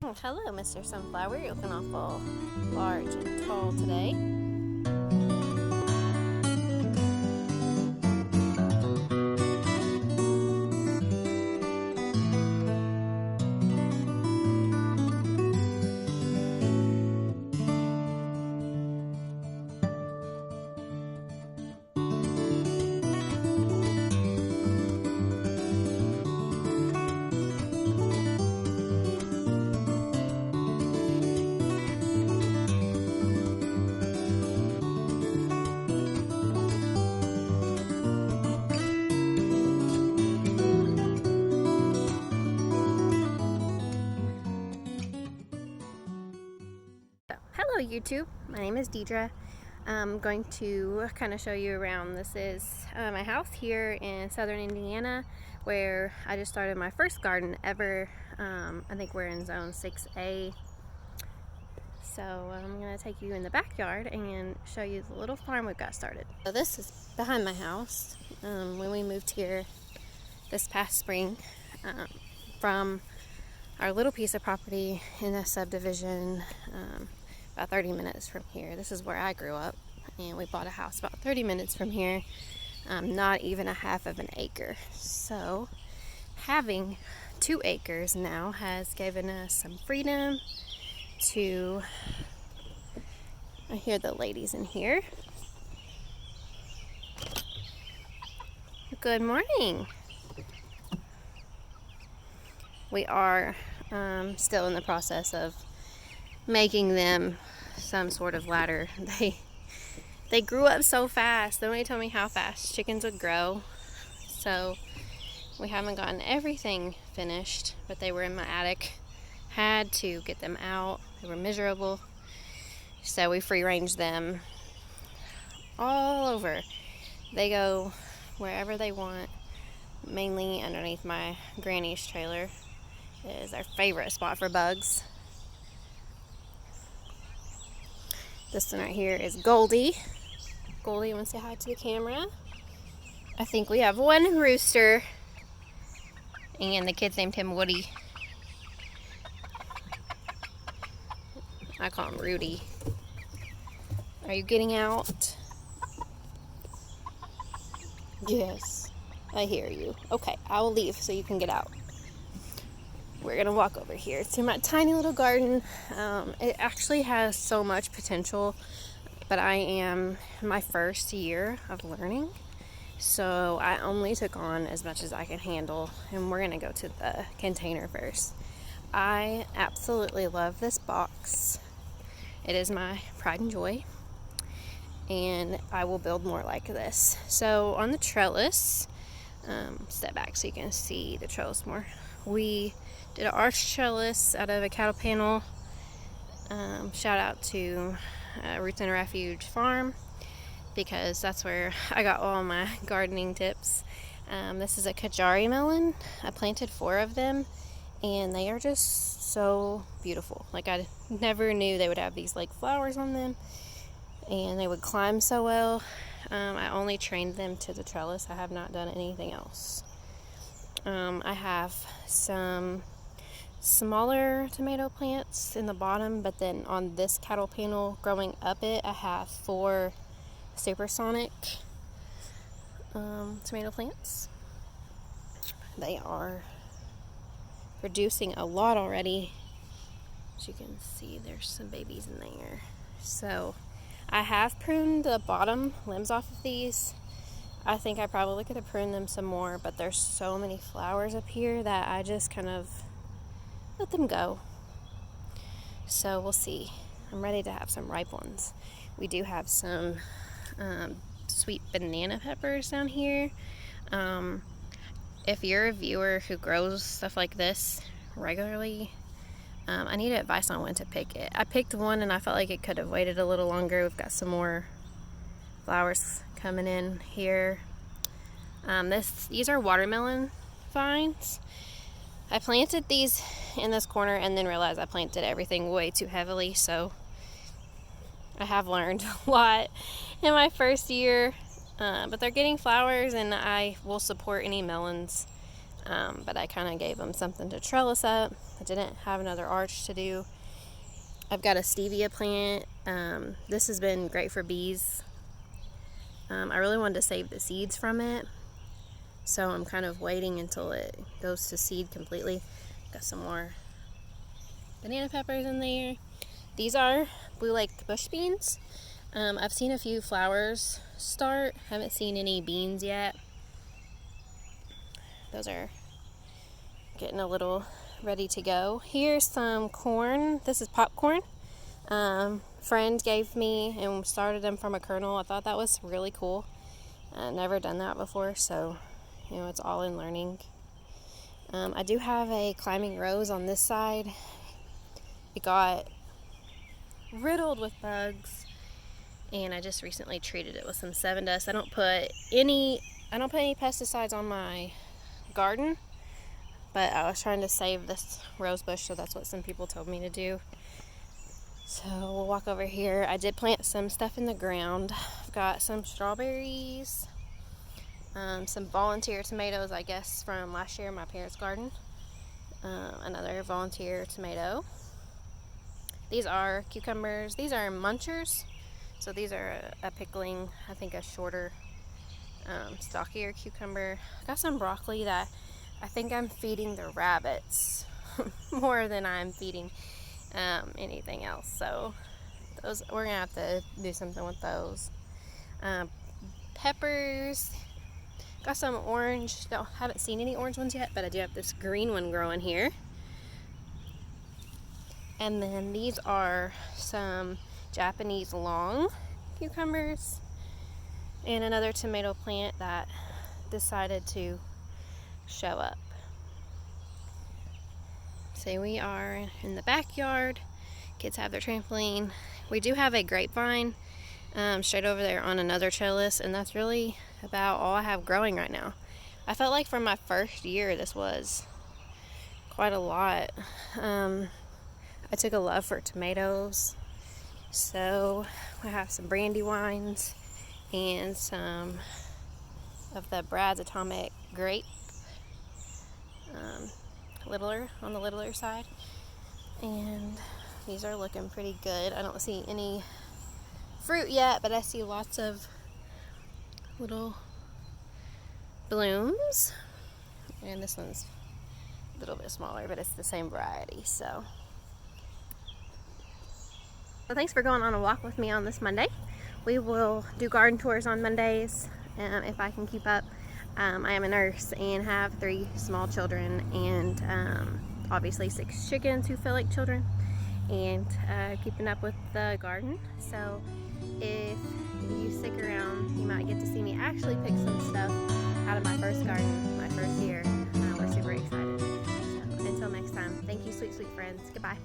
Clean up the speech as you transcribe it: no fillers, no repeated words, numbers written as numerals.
Oh, hello, Mr. Sunflower. You're looking awful large and tall today. Hello, YouTube. My name is Deidre. I'm going to kind of show you around. This is my house here in southern Indiana, where I just started my first garden ever. I think we're in zone 6A. So I'm going to take you in the backyard and show you the little farm we've got started. So this is behind my house. When we moved here this past spring from our little piece of property in a subdivision about 30 minutes from here. This is where I grew up, and we bought a house about 30 minutes from here, not even a half of an acre. So having 2 acres now has given us some freedom to, I hear the ladies in here. Good morning. We are still in the process of making them some sort of ladder. They grew up so fast. Nobody told me how fast chickens would grow. So we haven't gotten everything finished, but they were in my attic. Had to get them out. They were miserable. So we free range them all over. They go wherever they want, mainly underneath my granny's trailer. It is our favorite spot for bugs. This one right here is Goldie. Goldie, you want to say hi to the camera? I think we have one rooster, and the kids named him Woody. I call him Rudy. Are you getting out? Yes, I hear you. Okay, I will leave so you can get out. We're gonna walk over here to my tiny little garden. It actually has so much potential, but I am my first year of learning, so I only took on as much as I can handle, and we're gonna go to the container first. I absolutely love this box. It is my pride and joy, and I will build more like this. So on the trellis, step back so you can see the trellis more. We did an arch trellis out of a cattle panel. Shout out to Roots and Refuge Farm, because that's where I got all my gardening tips. This is a Kajari melon. I planted 4 of them, and they are just so beautiful. Like, I never knew they would have these like flowers on them, and they would climb so well. I only trained them to the trellis. I have not done anything else. I have some smaller tomato plants in the bottom, but then on this cattle panel growing up it, I have 4 supersonic tomato plants. They are producing a lot already. As you can see, there's some babies in there. So I have pruned the bottom limbs off of these. I think I probably could have pruned them some more, but there's so many flowers up here that I just kind of let them go. So we'll see. I'm ready to have some ripe ones. We do have some sweet banana peppers down here. If you're a viewer who grows stuff like this regularly, I need advice on when to pick it. I picked one and I felt like it could have waited a little longer. We've got some more flowers coming in here. These are watermelon vines. I planted these in this corner and then realized I planted everything way too heavily, so I have learned a lot in my first year. But they're getting flowers, and I will support any melons but I kind of gave them something to trellis up. I didn't have another arch to do. I've got a stevia plant. This has been great for bees. I really wanted to save the seeds from it, so I'm kind of waiting until it goes to seed completely. Got some more banana peppers in there. These are Blue Lake bush beans. I've seen a few flowers start. Haven't seen any beans yet. Those are getting a little ready to go. Here's some corn. This is popcorn. Friend gave me and started them from a kernel. I thought that was really cool. Never done that before, so it's all in learning. I do have a climbing rose on this side. It got riddled with bugs, and I just recently treated it with some Sevin Dust. I don't put any pesticides on my garden, but I was trying to save this rose bush, so that's what some people told me to do. So we'll walk over here. I did plant some stuff in the ground. I've got some strawberries, some volunteer tomatoes, I guess, from last year in my parents' garden. Another volunteer tomato. These are cucumbers. These are munchers. So these are a pickling, I think a shorter, stockier cucumber. Got some broccoli that I think I'm feeding the rabbits more than I'm feeding anything else. So those, we're gonna have to do something with those. Peppers. Got some orange. Haven't seen any orange ones yet, but I do have this green one growing here. And then these are some Japanese long cucumbers and another tomato plant that decided to show up. So we are in the backyard. Kids have their trampoline. We do have a grapevine straight over there on another trellis, and that's really about all I have growing right now. I felt like for my first year this was quite a lot. I took a love for tomatoes, so I have some brandywines and some of the Brad's Atomic Grape, on the littler side, and these are looking pretty good. I don't see any fruit yet, but I see lots of little blooms, and this one's a little bit smaller, but it's the same variety. So thanks for going on a walk with me on this Monday. We will do garden tours on Mondays if I can keep up. I am a nurse and have 3 small children, and obviously 6 chickens who feel like children, and keeping up with the garden. So if you stick around, you might get to see me actually pick some stuff out of my first garden, my first year. We're super excited. So until next time, thank you, sweet, sweet friends. Goodbye.